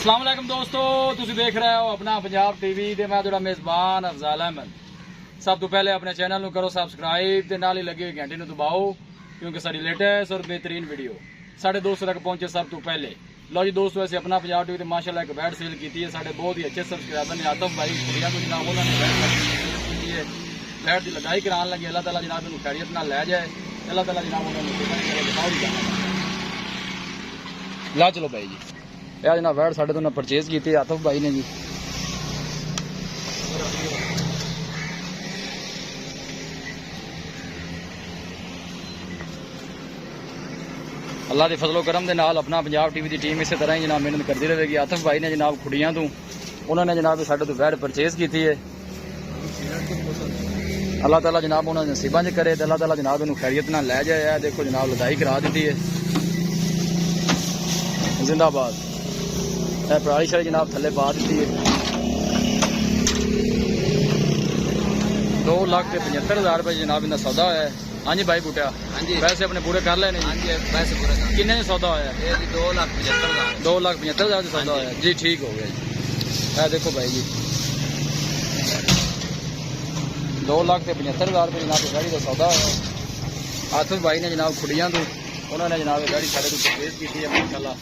अस्सलाम वालेकुम दोस्तों, तुसी देख रहे हो अपना पंजाब टीवी ते मैं तुहाडा मेज़बान अफजाल अहमद। सब तो पहले अपने चैनल को करो सब्सक्राइब ते नाल ही लगी हुई घंटी दबाओ क्योंकि सारी लेटेस्ट और बेहतरीन वीडियो साढ़े दोस्तों तक पहुंचे सब तो पहले। लो जी दोस्तों, ऐसे अपना पंजाब टीवी माशाल्लाह एक बैट सेल की है। साढ़े बहुत ही अच्छे सब्सक्राइबर ने आतफ भाई कुड़िया को जनाब उन्होंने बैट की लगाई कराने लगे। अल्लाह ताला जनाब इन खैरियत ना लै जाए। अल्लाह ताला जनाब उन्होंने ला चलो भाई जी। यह जनाब बैट साढ़े तो परचेज की आतफ भाई ने जी। अल्लाह के फजलो करम के नाल अपना पंजाब टीवी की टीम इस तरह ही जनाब मेहनत करती रहेगी। आतफ भाई ने जनाब खुड़ियां तो उन्होंने जनाब साढ़े तो बैट परचेज की है। अल्लाह ताला जनाब उन्होंने नसीबा च करे तो अल्लाह ताला जनाब इन खैरियत ना लै जाए। देखो जनाब लदाई करा दी है। जिंदाबाद। पराली शाली जनाब थले पा दी है। 2,75,000 रुपये जनाब इनका सौदा है। हाँ जी भाई बूटा, हाँ जी पैसे अपने पूरे कर लेने। हाँ जी पैसे पूरे किन्ने सौदा होया? 2,75,000 2,75,000 सौदा होया जी। ठीक हो गया जी। देखो भाई जी 2,75,000 रुपये जनाब गाड़ी का सौदा है। आतिफ भाई ने जनाब खुड़ियां तो उन्होंने जनाब गाड़ी साढ़े को परचेज की है। माशाल्लाह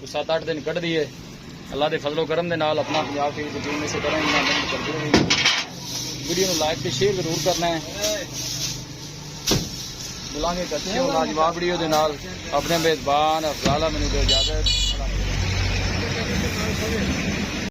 7-8 दिन कट दिए। अल्लाह के फजलो करम के नाल अपना पंजाब टीवी की टीम इस तरह करती रहेगी। वीडियो को लाइक तो शेयर जरूर करना है। बुलाएंगे एक अच्छी और लाजवाब वीडियो के नाल। अपने मेज़बान अफजाल मैनू दो इजाजत।